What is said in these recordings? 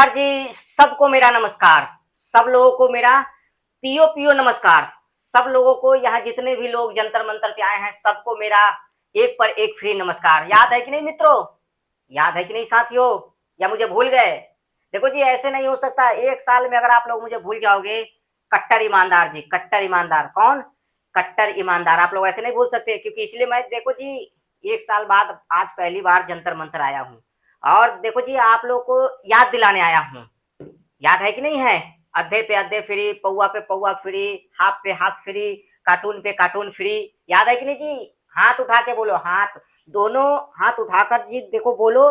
नमस्कार जी, सबको मेरा नमस्कार। सब लोगों को मेरा पियो पियो नमस्कार। सब लोगों को यहाँ जितने भी लोग जंतर मंतर पे आए हैं, सबको मेरा एक पर एक फ्री नमस्कार। याद है कि नहीं मित्रों? याद है कि नहीं साथियों? या मुझे भूल गए? देखो जी, ऐसे नहीं हो सकता। एक साल में अगर आप लोग मुझे भूल जाओगे, कट्टर ईमानदार जी, कट्टर ईमानदार कौन? कट्टर ईमानदार। आप लोग ऐसे नहीं बोल सकते, क्योंकि इसलिए मैं देखो जी, एक साल बाद आज पहली बार जंतर मंतर आया हूँ। और देखो जी, आप लोग को याद दिलाने आया हूँ। याद है कि नहीं है? अद्धे पे अद्धे फ्री, पौआ पे पौआ फ्री, हाफ पे हाफ फ्री, कार्टून पे कार्टून फ्री। याद है कि नहीं जी? हाथ उठा के बोलो, हाथ दोनों हाथ उठाकर जी देखो, बोलो।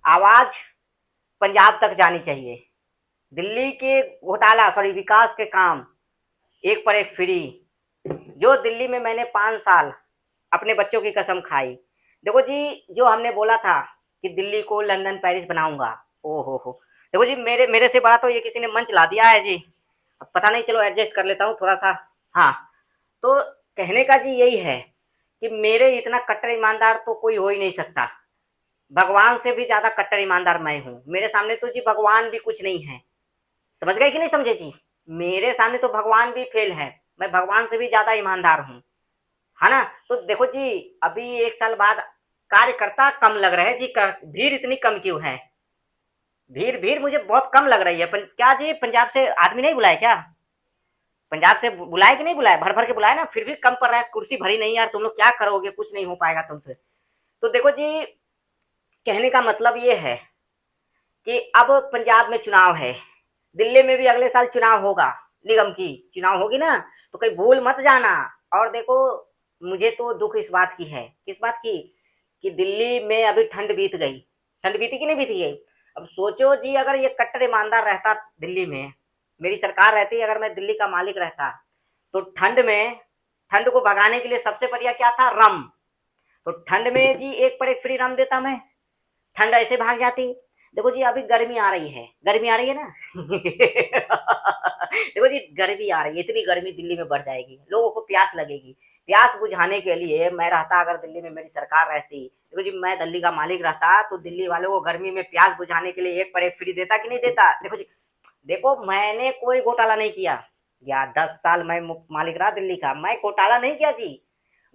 आवाज पंजाब तक जानी चाहिए। दिल्ली के घोटाला, सॉरी, विकास के काम एक पर एक फ्री। जो दिल्ली में मैंने 5 साल अपने बच्चों की कसम खाई। देखो जी, जो हमने बोला था कि दिल्ली को लंदन पेरिस बनाऊंगा, ओ हो। देखो जी, मेरे मेरे से बड़ा तो ये किसी ने मंच ला दिया है जी। अब पता नहीं, चलो एडजस्ट कर लेता हूँ थोड़ा सा। हाँ, तो कहने का जी यही है कि मेरे इतना कट्टर ईमानदार तो कोई हो ही नहीं सकता। भगवान से भी ज्यादा कट्टर ईमानदार मैं हूँ। मेरे सामने तो जी भगवान भी कुछ नहीं है। समझ गए कि नहीं समझे जी? मेरे सामने तो भगवान भी फेल है। मैं भगवान से भी ज्यादा ईमानदार हूँ, है ना? तो देखो जी, अभी एक साल बाद कार्यकर्ता कम लग रहे हैं जी। भीड़ इतनी कम क्यों है? भीड़ भीड़ मुझे बहुत कम लग रही है। क्या जी, पंजाब से आदमी नहीं बुलाए क्या? पंजाब से बुलाए कि नहीं बुलाए? भर भर के बुलाए ना, फिर भी कम पड़ रहा है। कुर्सी भरी नहीं यार, तुम लोग क्या करोगे? कुछ नहीं हो पाएगा तुमसे। तो देखो जी, कहने का मतलब ये है कि अब पंजाब में चुनाव है, दिल्ली में भी अगले साल चुनाव होगा, निगम की चुनाव होगी ना, तो कहीं भूल मत जाना। और देखो, मुझे तो दुख इस बात की है, किस बात की, कि दिल्ली में अभी ठंड बीत गई। ठंड बीती कि नहीं बीती गई? अब सोचो जी, अगर ये कट्टर ईमानदार रहता दिल्ली में, मेरी सरकार रहती, अगर मैं दिल्ली का मालिक रहता, तो ठंड में, ठंड को भगाने के लिए सबसे बढ़िया क्या था? रम। तो ठंड में जी एक पर एक फ्री रम देता मैं, ठंड ऐसे भाग जाती। देखो जी, अभी गर्मी आ रही है, गर्मी आ रही है ना। देखो जी, गर्मी आ रही है, इतनी गर्मी दिल्ली में बढ़ जाएगी, लोगों को प्यास लगेगी। प्यास बुझाने के लिए मैं रहता, अगर दिल्ली में मेरी सरकार रहती, देखो जी, मैं दिल्ली का मालिक रहता, तो दिल्ली वालों को गर्मी में प्यास बुझाने के लिए एक पर एक फ्री देता कि नहीं देता? देखो जी, देखो, मैंने कोई घोटाला नहीं किया। या 10 साल मैं मालिक रहा दिल्ली का, मैं घोटाला नहीं किया जी।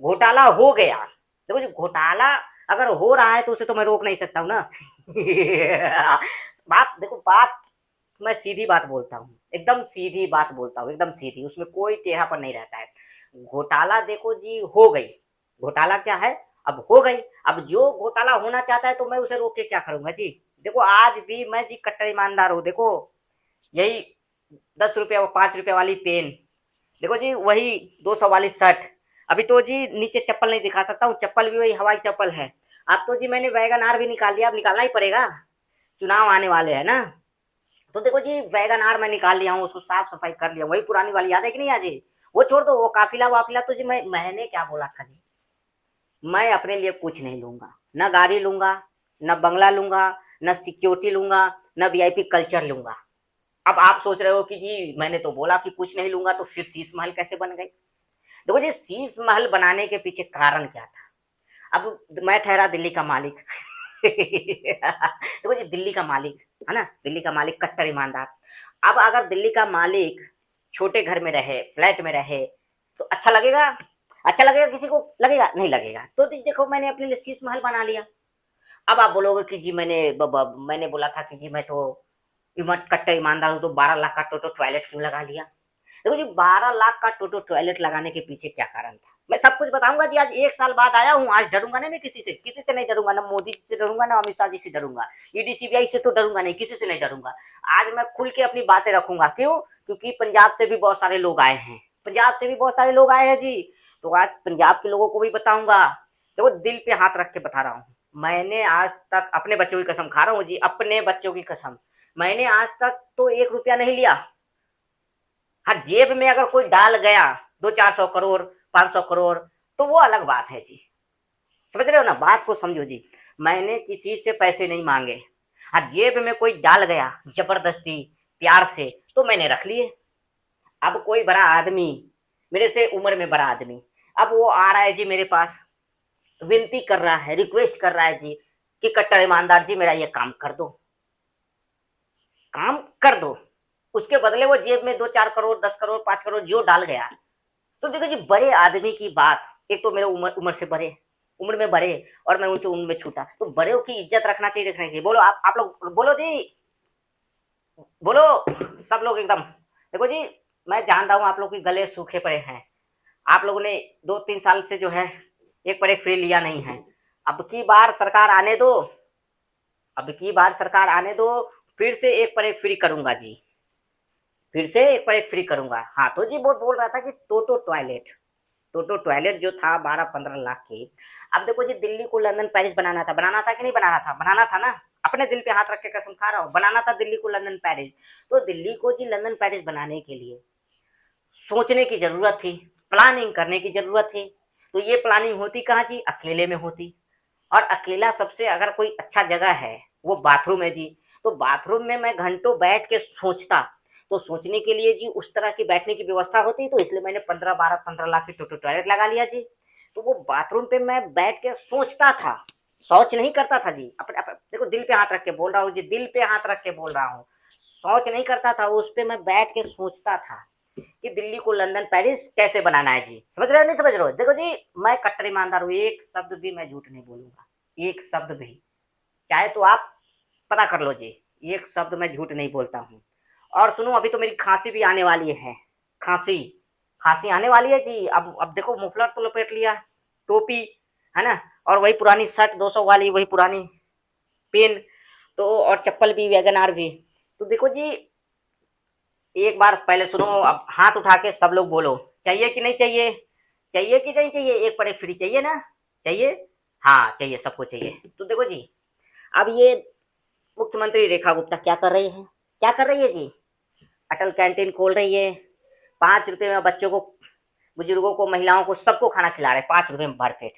घोटाला हो गया। देखो जी, घोटाला अगर हो रहा है तो उसे तो मैं रोक नहीं सकता हूँ ना। बात देखो, बात मैं सीधी बात बोलता हूँ, एकदम सीधी बात बोलता हूँ, एकदम सीधी, उसमें कोई टेढ़ापन नहीं रहता है। घोटाला देखो जी हो गई। घोटाला क्या है? अब हो गई। अब जो घोटाला होना चाहता है तो मैं उसे रोक के क्या करूंगा जी? देखो, आज भी मैं जी कट्टर ईमानदार हूँ। देखो, यही 10 रुपया और 5 रुपया वाली पेन, देखो जी, वही 200 वाली शर्ट। अभी तो जी नीचे चप्पल नहीं दिखा सकता हूँ, चप्पल भी वही हवाई चप्पल है। अब तो जी मैंने वैगन आर भी निकाल लिया, अब निकालना ही पड़ेगा, चुनाव आने वाले हैं ना। तो देखो जी, वैगन आर मैं निकाल लिया हूँ, उसको साफ सफाई कर लिया, वही पुरानी वाली याद है कि नहीं? आज वो छोड़ दो, वो काफिला वाफिला तो जी मैंने क्या बोला था जी, मैं अपने लिए कुछ नहीं लूंगा। न गाड़ी लूंगा, न बंगला लूंगा, न सिक्योरिटी लूंगा, न वीआईपी कल्चर लूंगा। अब आप सोच रहे हो कि जी मैंने तो बोला कि कुछ नहीं लूंगा, तो फिर शीश महल कैसे बन गई? देखो जी, शीश महल बनाने के पीछे कारण क्या था? अब मैं ठहरा दिल्ली का मालिक। देखो जी, दिल्ली का मालिक है ना, दिल्ली का मालिक कट्टर ईमानदार। अब अगर दिल्ली का मालिक छोटे घर में रहे, फ्लैट में रहे, तो अच्छा लगेगा? अच्छा लगेगा? किसी को लगेगा? नहीं लगेगा। तो देखो, मैंने अपने लिए शीश महल बना लिया। अब आप बोलोगे कि जी मैंने बोला था कि जी मैं तो कट्टर ईमानदार हूँ, तो 12 लाख का टोटो टॉयलेट क्यों लगा लिया? देखो जी, 12 लाख का टोटो टॉयलेट लगाने के पीछे क्या कारण था, मैं सब कुछ बताऊंगा जी। आज एक साल बाद आया हूँ, आज डरूंगा नहीं मैं किसी से नहीं डरूंगा, ना मोदी जी से डरूंगा, ना अमित शाह जी से डरूंगा, ईडी सीबीआई से तो डरूंगा नहीं, किसी से नहीं डरूंगा। आज मैं खुल के अपनी बातें रखूंगा। क्यों? क्योंकि पंजाब से भी बहुत सारे लोग आए हैं, पंजाब से भी बहुत सारे लोग आए हैं जी। तो आज पंजाब के लोगों को भी बताऊंगा। देखो, दिल पे हाथ रख के बता रहा हूँ, मैंने आज तक अपने बच्चों की कसम खा रहा हूँ जी, अपने बच्चों की कसम, मैंने आज तक तो 1 रुपया नहीं लिया। हाँ, जेब में अगर कोई डाल गया 200-400 करोड़, 500 करोड़, तो वो अलग बात है जी। समझ रहे हो ना? बात को समझो जी, मैंने किसी से पैसे नहीं मांगे। हाँ, जेब में कोई डाल गया जबरदस्ती, प्यार से, तो मैंने रख लिए। अब कोई बड़ा आदमी, मेरे से उम्र में बड़ा आदमी, अब वो आ रहा है जी मेरे पास, विनती कर रहा है, रिक्वेस्ट कर रहा है जी कि कट्टर ईमानदार जी, मेरा ये काम कर दो। काम कर दो, उसके बदले वो जेब में 2-4 करोड़ 10 करोड़ 5 करोड़ जो डाल गया। तो देखो जी, बड़े आदमी की बात, एक तो मेरे उम्र उम्र से बड़े, उम्र में बड़े, और मैं उनसे उम्र में छोटा, तो बड़े की इज्जत रखना चाहिए, रखना चाहिए। बोलो आप लोग बोलो जी, बोलो सब लोग एकदम। देखो जी, मैं जान रहा हूँ आप लोग के गले सूखे पड़े हैं, आप लोगों ने 2-3 साल से जो है एक पर एक फ्री लिया नहीं है। अब की बार सरकार आने दो, अब की बार सरकार आने दो, फिर से एक पर एक फ्री करूंगा जी, फिर से एक पर एक फ्री करूंगा। हाँ तो जी वो बोल रहा था कि टोटो टॉयलेट जो था 12-15 लाख की। अब देखो जी, दिल्ली को लंदन पेरिस बनाना था कि नहीं बनाना था? बनाना था ना। अपने दिल पे हाथ रख के कसम खा रहा हूँ, बनाना था दिल्ली को लंदन पेरिस। तो दिल्ली को जी लंदन पेरिस बनाने के लिए सोचने की जरूरत थी, प्लानिंग करने की जरूरत थी। तो ये प्लानिंग होती कहाँ जी? अकेले में होती। और अकेला सबसे अगर कोई अच्छा जगह है वो बाथरूम है जी। तो बाथरूम में मैं घंटों बैठ के सोचता, तो सोचने के लिए जी उस तरह की बैठने की व्यवस्था होती, तो इसलिए मैंने 15-12-15 लाख की टोटो टॉयलेट लगा लिया जी। तो वो बाथरूम पे मैं बैठ के सोचता था, शौच नहीं करता था जी। देखो दिल पे हाथ रख के बोल रहा हूँ जी, दिल पे हाथ रख के बोल रहा हूँ, शौच नहीं करता था, उस पे मैं बैठ के सोचता था कि दिल्ली को लंदन पेरिस कैसे बनाना है जी। समझ रहे हो नहीं समझ रहे हो? देखो जी, मैं कट्टर ईमानदार हूँ, एक शब्द भी मैं झूठ नहीं बोलूंगा, एक शब्द भी। चाहे तो आप पता कर लो जी, एक शब्द मैं झूठ नहीं बोलता हूँ। और सुनो, अभी तो मेरी खांसी भी आने वाली है, खांसी खांसी आने वाली है जी। अब देखो, मुफलर तो लपेट लिया, टोपी है ना, और वही पुरानी शर्ट 200 वाली, वही पुरानी पेन, तो और चप्पल भी वैगनार भी। तो देखो जी, एक बार पहले सुनो, अब हाथ उठा के सब लोग बोलो, चाहिए कि नहीं चाहिए? चाहिए कि नहीं चाहिए? एक पर एक फ्री चाहिए ना? चाहिए? हाँ चाहिए, सबको चाहिए। तो देखो जी, अब ये मुख्यमंत्री रेखा गुप्ता क्या कर रही है? क्या कर रही है जी? अटल कैंटीन खोल रही है, 5 रुपए में बच्चों को, बुजुर्गों को, महिलाओं को, सबको खाना खिला रहे, 5 रुपए में भरपेट,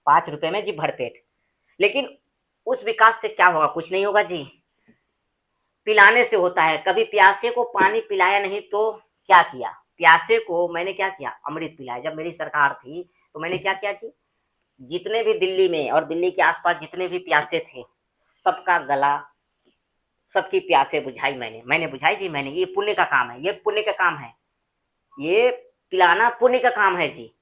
5 रुपए में जी भरपेट। लेकिन उस विकास से क्या होगा? कुछ नहीं होगा जी, पिलाने से होता है। कभी प्यासे को पानी पिलाया नहीं तो क्या किया? प्यासे को मैंने क्या किया? अमृत पिलाया। जब मेरी सरकार थी तो मैंने क्या किया जी, जितने भी दिल्ली में और दिल्ली के आसपास जितने भी प्यासे थे, सबका गला, सबकी प्यासे बुझाई मैंने बुझाई जी। मैंने, ये पुण्य का काम है, ये पुण्य का काम है, ये पिलाना पुण्य का काम है जी।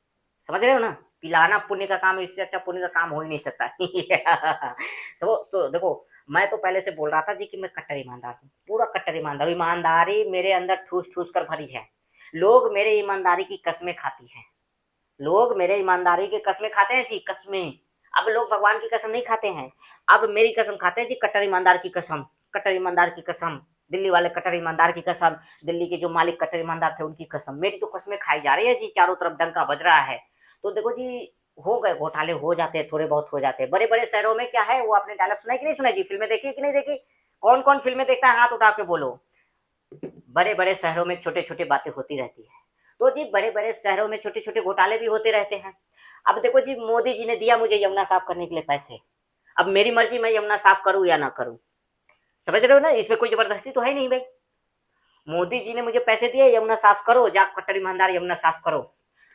समझ रहे हो ना? पिलाना पुण्य का काम है, इससे अच्छा पुण्य का काम हो ही नहीं सकता। तो देखो, मैं तो पहले से बोल रहा था जी कि मैं कट्टर ईमानदार हूँ, पूरा कट्टर ईमानदार हूँ। ईमानदारी मेरे अंदर ठूस ठूस कर भरी है। लोग मेरे ईमानदारी की कस्में खाती हैं, लोग मेरे ईमानदारी की कस्में खाते हैं जी, कस्में। अब लोग भगवान की कसम नहीं खाते हैं, अब मेरी कसम खाते हैं जी, कट्टर ईमानदार की कसम, कट्टर ईमानदार की कसम, दिल्ली वाले कट्टर ईमानदार की कसम, दिल्ली के जो मालिक कट्टर ईमानदार थे उनकी कसम। मेरी तो कस्में खाई जा रही है जी, चारों तरफ डंका बज रहा है। तो देखो जी, हो गए घोटाले, हो जाते हैं, थोड़े बहुत हो जाते हैं। बड़े बड़े शहरों में क्या है, वो आपने डायलॉग सुना कि नहीं सुना जी? फिल्में देखी कि नहीं देखी? कौन कौन फिल्में देखता है? हाथ उठा के बोलो। बड़े बड़े शहरों में छोटे छोटे बातें होती रहती है। तो जी, बड़े बड़े शहरों में छोटे छोटे घोटाले भी होते रहते हैं। अब देखो जी, मोदी जी ने दिया मुझे यमुना साफ करने के लिए पैसे, अब मेरी मर्जी मैं यमुना साफ करूं या ना करूं। समझ रहे हो ना? इसमें कोई जबरदस्ती तो है नहीं भाई। मोदी जी ने मुझे पैसे दिए, यमुना साफ करो, जा कट्टर ईमानदार यमुना साफ करो।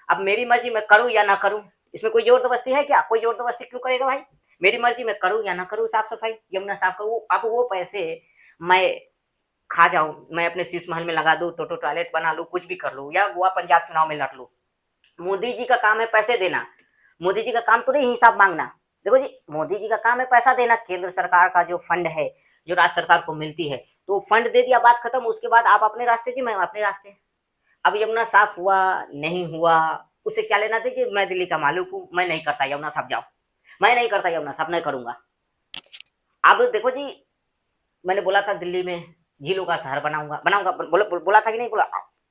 अब मेरी मर्जी मैं करूं या ना करूं, इसमें कोई जोर जबरदस्ती है क्या? कोई जोर जबरदस्ती क्यों करेगा भाई? मेरी मर्जी मैं करूं या ना करूं साफ सफाई, यमुना साफ करूं। अब वो पैसे मैं खा जाऊं, मैं अपने शीश महल में लगा दूं, टोटो टॉयलेट बना लूं, कुछ भी कर लूं, या गोवा पंजाब चुनाव में लड़ लूं। मोदी जी का काम है पैसे देना, मोदी जी का काम तो नहीं हिसाब मांगना। देखो जी, मोदी जी का काम है पैसा देना, केंद्र सरकार का जो फंड है, जो राज्य सरकार को मिलती है, तो फंड दे दिया, बात खत्म। उसके बाद आप अपने रास्ते जी, मैं अपने रास्ते। अब यमुना साफ हुआ नहीं हुआ, उसे क्या लेना दीजिए। मैं दिल्ली का मालिक हूँ, मैं नहीं करता यमुना साफ, जाओ, मैं नहीं करता यमुना साफ, नहीं करूंगा। अब देखो जी, मैंने बोला था दिल्ली में झीलों का शहर बनाऊंगा, बनाऊंगा, बोला था कि नहीं बोला?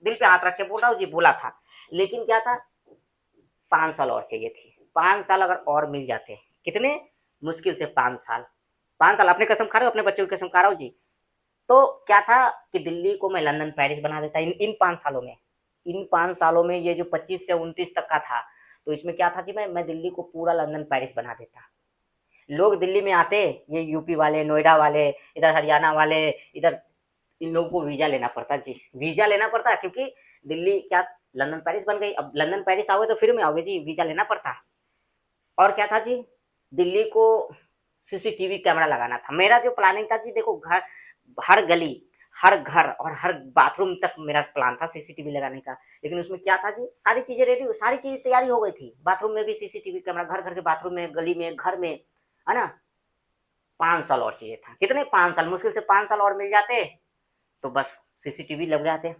दिल पे हाथ रख के बोल रहा हूँ जी, बोला था। लेकिन क्या था, 5 साल और चाहिए थी। 5 साल अगर और मिल जाते, कितने मुश्किल से 5 साल, 5 साल अपने कसम खा रहे हो, अपने बच्चों की कसम खा रहा हूँ जी। तो क्या था कि दिल्ली को मैं लंदन पेरिस बना देता इन 5 सालों में। इन 5 सालों में ये जो 25 से 29 तक का था, तो इसमें क्या था जी, मैं दिल्ली को पूरा लंदन पेरिस बना देता। लोग दिल्ली में आते, ये यूपी वाले, नोएडा वाले, इधर हरियाणा वाले, इधर, इन लोगों को वीजा लेना पड़ता जी, वीजा लेना पड़ता, क्योंकि दिल्ली क्या, लंदन पेरिस बन गई। अब लंदन पेरिस आओगे तो फिर में आओगे जी, वीजा लेना पड़ता। और क्या था जी, दिल्ली को सीसीटीवी कैमरा लगाना था। मेरा जो प्लानिंग था जी, देखो घर, हर गली, हर घर और हर बाथरूम तक मेरा प्लान था सीसीटीवी लगाने का। लेकिन उसमें क्या था जी, सारी चीजें रेडी, सारी चीजें तैयारी हो गई थी। बाथरूम में भी सीसीटीवी कैमरा, घर घर के बाथरूम में, गली में, घर में, है ना। 5 साल और चाहिए था। कितने? 5 साल, मुश्किल से 5 साल और मिल जाते तो बस सीसीटीवी लग जाते।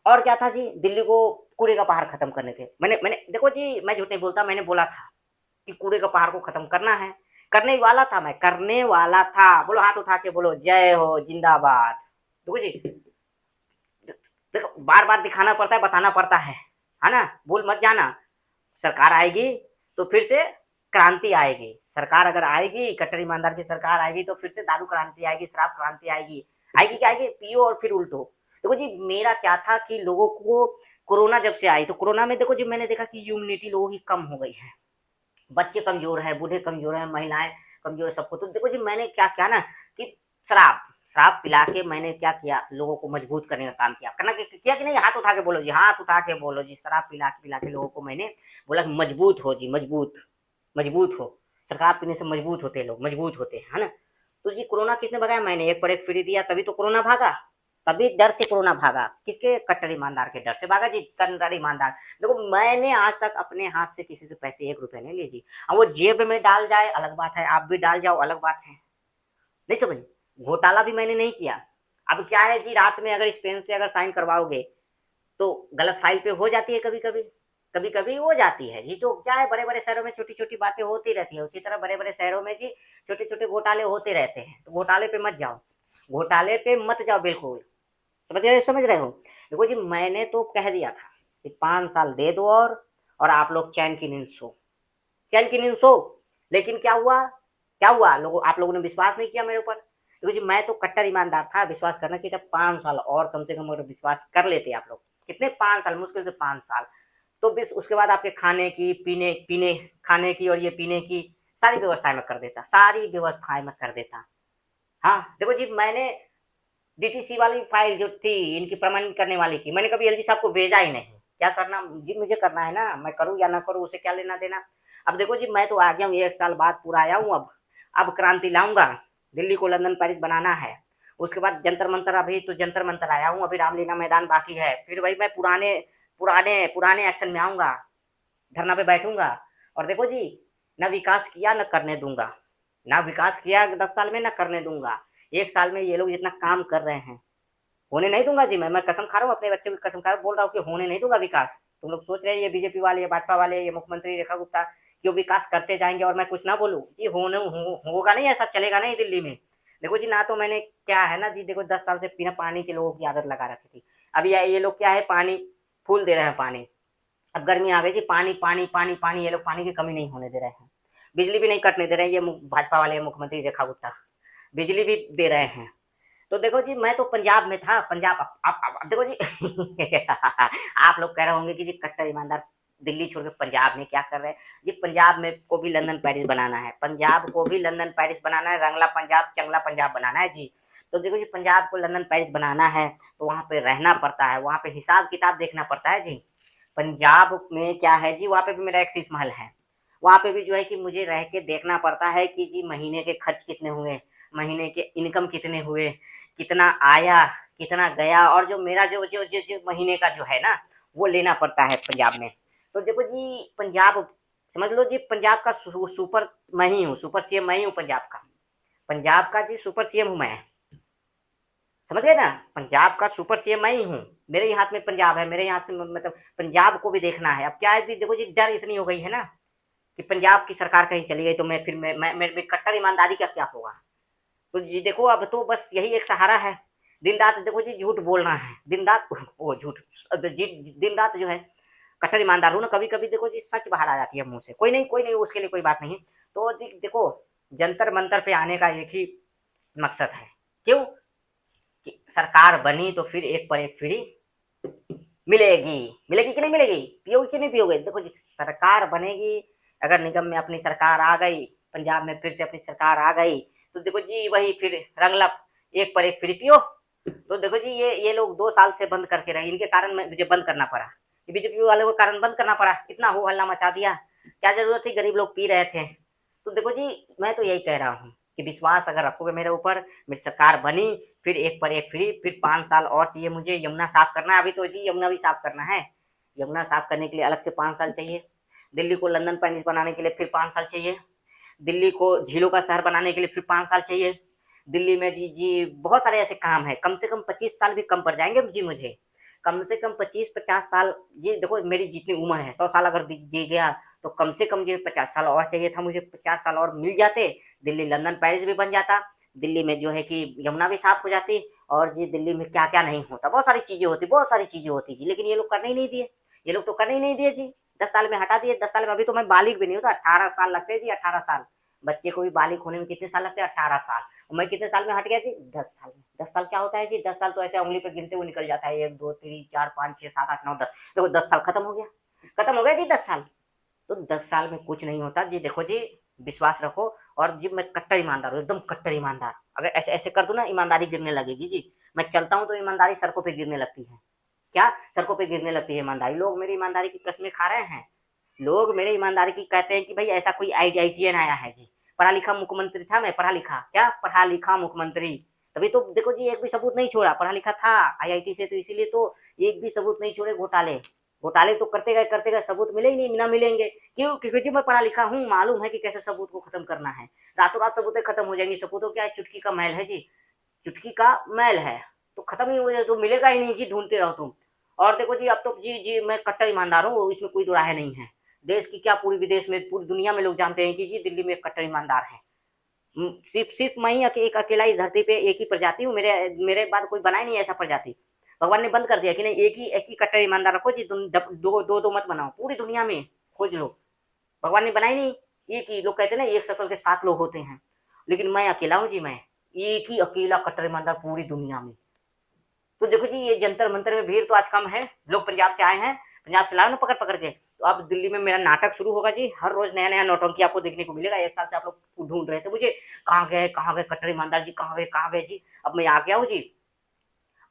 और क्या था जी, दिल्ली को कूड़े का पहाड़ खत्म करने थे। मैंने मैंने देखो जी, मैं झूठ नहीं बोलता, मैंने बोला था कि कूड़े का पहाड़ को खत्म करना है। करने वाला था, मैं करने वाला था। बोलो हाथ उठा के बोलो जय हो, जिंदाबाद। देखो जी, देखो बार बार दिखाना पड़ता है, बताना पड़ता है ना। भूल मत जाना। सरकार आएगी तो फिर से क्रांति आएगी। सरकार अगर आएगी, कट्टर ईमानदार की सरकार आएगी तो फिर से दारू क्रांति आएगी, शराब क्रांति आएगी। आएगी क्या आएगी? पियो और फिर उल्टो। देखो जी, मेरा क्या था कि लोगों को कोरोना जब से आई तो कोरोना में देखो जी, मैंने देखा कि इम्यूनिटी लोगों की कम हो गई है। बच्चे कमजोर है, बूढ़े कमजोर है, महिलाएं कमजोर है, सबको। तो देखो जी, मैंने क्या किया ना कि शराब शराब पिला के मैंने क्या किया, लोगों को मजबूत करने का काम किया। करना किया कि नहीं? हाथ उठा के बोलो जी, हाथ उठा के बोलो जी। शराब पिला के लोगों को मैंने बोला कि मजबूत हो जी, मजबूत, मजबूत हो। शराब पीने से मजबूत होते हैं लोग, मजबूत होते हैं, है ना। तो जी कोरोना किसने भगाया? मैंने। एक पर एक फ्री दिया, तभी तो कोरोना भागा। तभी डर से कोरोना भागा। किसके? कट्टर ईमानदार के डर से भागा जी, कट्टर ईमानदार। देखो मैंने आज तक अपने हाथ से किसी से पैसे 1 रुपया नहीं लिए जी। अब वो जेब में डाल जाए अलग बात है, आप भी डाल जाओ अलग बात है। नहीं समझ? घोटाला भी मैंने नहीं किया। अब क्या है जी, रात में अगर इस पेन से अगर साइन करवाओगे तो गलत फाइल पे हो जाती है, कभी कभी, कभी कभी हो जाती है जी। तो क्या है, बड़े बड़े शहरों में छोटी छोटी बातें होती रहती है। उसी तरह बड़े बड़े शहरों में जी छोटे छोटे घोटाले होते रहते हैं। तो घोटाले पे मत जाओ, घोटाले पे मत जाओ बिल्कुल। समझ रहे हो? देखो जी, मैंने तो कह दिया था कि 5 साल दे दो और आप लोग चैन की नींद सो, चैन की नींद सो। लेकिन क्या हुआ? क्या हुआ? आप लोगों ने विश्वास नहीं किया मेरे ऊपर। देखो जी, मैं तो कट्टर ईमानदार था, विश्वास करना चाहिए था। 5 साल और कम से कम अगर विश्वास कर लेते आप लोग। कितने? 5 साल, मुश्किल से 5 साल। तो बिस उसके बाद आपके खाने की, पीने पीने खाने की और ये पीने की सारी व्यवस्थाएं मैं कर देता, सारी व्यवस्थाएं मैं कर देता। हाँ देखो जी, मैंने डीटीसी वाली फाइल जो थी इनकी प्रमाणित करने वाली की, मैंने कभी एलजी साहब को भेजा ही नहीं। क्या करना जी, मुझे करना है ना, मैं करूँ या ना करूँ, उसे क्या लेना देना। अब देखो जी, मैं तो आ गया हूँ, 1 साल बाद पूरा आया हूँ। अब क्रांति लाऊंगा। दिल्ली को लंदन पेरिस बनाना है। उसके बाद जंतर मंतर, अभी तो जंतर मंतर आया हूँ, अभी रामलीला मैदान बाकी है। फिर वही मैं पुराने पुराने पुराने एक्शन में आऊंगा, धरना पे बैठूंगा। और देखो जी, ना विकास किया न करने दूंगा। ना विकास किया 10 साल में, ना करने दूंगा 1 साल में। ये लोग जितना काम कर रहे हैं, होने नहीं दूंगा जी। मैं कसम खा रहा हूँ, अपने बच्चों की कसम खा रहा हूँ, बोल रहा हूँ कि होने नहीं दूंगा विकास। तुम लोग सोच रहे हैं ये बीजेपी वाले, ये भाजपा वाले, ये मुख्यमंत्री रेखा गुप्ता कि वो विकास करते जाएंगे और मैं कुछ ना बोलूँ जी। होगा नहीं, ऐसा चलेगा नहीं दिल्ली में। देखो जी, ना तो मैंने, क्या है ना जी, देखो 10 साल से बिना पानी के लोगों की आदत लगा रखी थी। अब ये लोग क्या है, पानी फूल दे रहे हैं पानी। अब गर्मी आ गई जी, पानी पानी पानी पानी, ये लोग पानी की कमी नहीं होने दे रहे हैं। बिजली भी नहीं कटने दे रहे हैं ये भाजपा वाले मुख्यमंत्री रेखा गुप्ता। बिजली भी दे रहे हैं। तो देखो जी, मैं तो पंजाब में था। पंजाब, अब देखो जी आप लोग कह रहे होंगे कि जी कट्टर ईमानदार दिल्ली छोड़ के पंजाब में क्या कर रहे हैं जी। पंजाब में को भी लंदन पेरिस बनाना है, पंजाब को भी लंदन पेरिस बनाना है, रंगला पंजाब चंगला पंजाब बनाना है जी। तो देखो जी, पंजाब को लंदन पेरिस बनाना है तो वहाँ पे रहना पड़ता है, वहाँ पे हिसाब किताब देखना पड़ता है जी। पंजाब में क्या है जी, वहाँ पे भी मेरा एक शीश महल है। वहाँ पे भी जो है कि मुझे रह के देखना पड़ता है कि जी महीने के खर्च कितने हुए, महीने के इनकम कितने हुए, कितना आया, कितना गया, और जो मेरा जो महीने का जो है ना, वो लेना पड़ता है पंजाब में। तो देखो जी, पंजाब समझ लो जी, पंजाब का सुपर मैं ही हूँ, सुपर सीएम मैं ही हूँ पंजाब का। पंजाब का जी सुपर सीएम हूँ मैं। समझ गए ना? पंजाब का सुपर सीएम मैं ही हूँ। मेरे ही हाथ में पंजाब है, मेरे यहाँ से मतलब पंजाब को भी देखना है। अब क्या है, देखो जी, डर इतनी हो गई है ना कि पंजाब की सरकार कहीं चली गई तो मैं फिर मैं मेरी कट्टर ईमानदारी का क्या होगा। तो जी देखो, अब तो बस यही एक सहारा है। दिन रात देखो जी, झूठ बोलना है, दिन रात वो झूठ, दिन रात जो है कट्टर ईमानदार हूँ ना। कभी कभी देखो जी, सच बाहर आ जाती है मुंह से। कोई नहीं, उसके लिए कोई बात नहीं। तो देखो, जंतर मंतर पे आने का एक ही मकसद है। क्यों? कि सरकार बनी तो फिर एक पर एक फ्री मिलेगी। मिलेगी कि नहीं मिलेगी? पियोगे कि नहीं पियोगे? देखो जी, सरकार बनेगी, अगर निगम में अपनी सरकार आ गई, पंजाब में फिर से अपनी सरकार आ गई, तो देखो जी वही फिर रंगला एक पर एक फ्री पियो। तो देखो जी, ये लोग 2 साल से बंद करके रहे, इनके कारण मुझे बंद करना पड़ा। ये बीजेपी वालों के कारण बंद करना पड़ा, इतना हो हल्ला मचा दिया। क्या जरूरत थी, गरीब लोग पी रहे थे। तो देखो जी, मैं तो यही कह रहा हूँ कि विश्वास अगर रखोगे मेरे ऊपर, मेरी सरकार बनी, फिर एक पर एक फ्री, फिर 5 साल और चाहिए मुझे। यमुना साफ करना है अभी तो जी, यमुना भी साफ करना है। यमुना साफ करने के लिए अलग से 5 साल चाहिए। दिल्ली को लंदन पेरिस बनाने के लिए फिर 5 साल चाहिए। दिल्ली को झीलों का शहर बनाने के लिए फिर 5 साल चाहिए। दिल्ली में जी बहुत सारे ऐसे काम है, कम से कम 25 साल भी कम पड़ जाएंगे जी मुझे। कम से कम 25-50 साल जी। देखो मेरी जितनी उम्र है, 100 साल अगर जी गया तो कम से कम जी 50 साल और चाहिए था मुझे। 50 साल और मिल जाते, दिल्ली लंदन पेरिस भी बन जाता। दिल्ली में जो है कि यमुना भी साफ हो जाती। और जी दिल्ली में क्या क्या नहीं होता, बहुत सारी चीजें होती, बहुत सारी चीजें होती जी। लेकिन ये लोग करने ही नहीं दिए, ये लोग तो करने ही नहीं दिए जी। 10 साल में हटा दिए। 10 साल में, अभी तो मैं बालिग भी नहीं होता, 18 साल लगते हैं जी, 18 साल। बच्चे को भी बालिग होने में कितने साल लगते हैं? 18 साल। मैं कितने साल में हट गया जी? 10 साल में। 10 साल क्या होता है जी? 10 साल तो ऐसे उंगली पे गिनते हुए निकल जाता है, 1 2 3 4 5 6 7 8 9 10। देखो 10 साल खत्म हो गया, खत्म हो गया जी 10 साल। तो 10 साल में कुछ नहीं होता जी। देखो जी, विश्वास रखो। और जी मैं कट्टर ईमानदार हूँ, एकदम कट्टर ईमानदार। अगर ऐसे ऐसे कर दूं ना, ईमानदारी गिरने लगेगी जी। मैं चलता हूँ तो ईमानदारी सड़कों पे गिरने लगती है। क्या? सड़कों पे गिरने लगती है ईमानदारी। लोग मेरी ईमानदारी की कस्में खा रहे हैं। लोग मेरे ईमानदारी की कहते हैं कि भाई ऐसा कोई आईटीएन आया है जी। पढ़ा लिखा मुख्यमंत्री था मैं, पढ़ा लिखा, क्या पढ़ा लिखा मुख्यमंत्री। तभी तो देखो जी, एक भी सबूत नहीं छोड़ा। पढ़ा लिखा था आईआईटी से, तो इसीलिए तो एक भी सबूत नहीं छोड़े। घोटाले घोटाले तो करते गए, सबूत मिले ही नहीं, ना मिलेंगे। क्यों? क्योंकि जी मैं पढ़ा लिखा हूँ, मालूम है कि कैसे सबूत को खत्म करना है। रातों रात सबूतें खत्म हो जाएंगी। सबूतों क्या है? चुटकी का मैल है जी, चुटकी का मैल है। तो खत्म ही हो जाए तो मिलेगा ही नहीं जी, ढूंढते रहो तुम। और देखो जी, अब तो जी मैं कट्टर ईमानदार हूँ, इसमें कोई दो राय नहीं है। देश की क्या, पूरी विदेश में, पूरी दुनिया में लोग जानते हैं कि जी दिल्ली में कट्टर ईमानदार है। सिर्फ सिर्फ मैं ही एक अकेला इस धरती पे एक ही प्रजाति हूँ। मेरे मेरे बाद कोई बनाई नहीं ऐसा प्रजाति। भगवान ने बंद कर दिया कि नहीं, एक ही कट्टर ईमानदार रखो जी। दो मत बनाओ, पूरी दुनिया में खोज लो। भगवान ने बनाई नहीं। एक ही, लोग कहते हैं ना एक शक्ल के 7 लोग होते हैं, लेकिन मैं अकेला हूँ जी। मैं एक ही अकेला कट्टर ईमानदार पूरी दुनिया में। तो देखो जी, ये जंतर मंतर में भीड़ तो आज कम है। लोग पंजाब से आए हैं, पंजाब से लाओ ना पकड़ पकड़ के। तो अब दिल्ली में मेरा नाटक शुरू होगा जी। हर रोज नया नया नौटंकी आपको देखने को मिलेगा। 1 साल से आप लोग ढूंढ रहे थे मुझे, कहाँ गए कट्टर ईमानदार जी, कहाँ गए जी। अब मैं आ गया हूँ जी।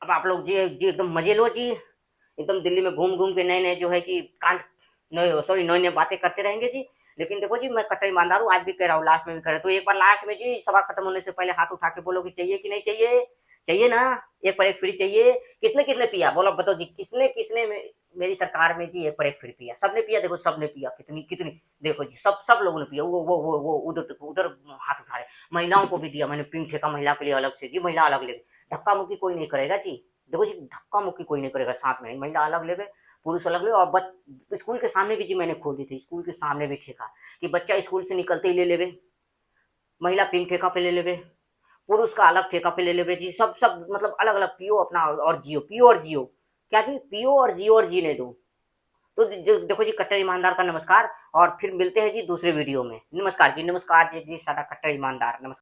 अब आप लोग जी एकदम मजे लो जी। एकदम दिल्ली में घूम घूम के नए नए जो है कि कांड, नए सॉरी नई नई बातें करते रहेंगे जी। लेकिन देखो जी, मैं कट्टर ईमानदार हूँ, आज भी कह रहा हूँ, लास्ट में भी कह रहा हूँ। तो एक बार लास्ट में जी, सभा खत्म होने से पहले हाथ उठा के बोलो कि चाहिए कि नहीं चाहिए। चाहिए ना? एक पर एक फ्री चाहिए। किसने किसने पिया? बोलो, बताओ जी, किसने किसने मेरी सरकार में जी एक पर एक फ्री पिया? सबने पिया। देखो सबने पिया, कितनी कितनी। देखो जी, सब सब लोगों ने पिया। वो उधर उधर हाथ उठा रहे। महिलाओं को भी दिया मैंने, पिंक ठेका महिला के लिए अलग से जी, महिला अलग ले। धक्का मुक्की कोई नहीं करेगा जी। देखो जी, धक्का मुक्की कोई नहीं करेगा। साथ में महिला अलग ले, पुरुष अलग ले। और स्कूल के सामने भी जी मैंने खोल दी थी, स्कूल के सामने भी ठेका, कि बच्चा स्कूल से निकलते ही ले लेवे। महिला पिंक ठेका पे ले लेवे, पुरुष का अलग ठेका पे ले लेवे जी। सब सब मतलब अलग अलग पियो अपना और जियो, पियो और जियो। क्या जी? पियो और जियो और जीने दो। तो देखो जी, कट्टर ईमानदार का नमस्कार। और फिर मिलते हैं जी दूसरे वीडियो में। नमस्कार जी, नमस्कार जी, साडा कट्टर ईमानदार, नमस्कार।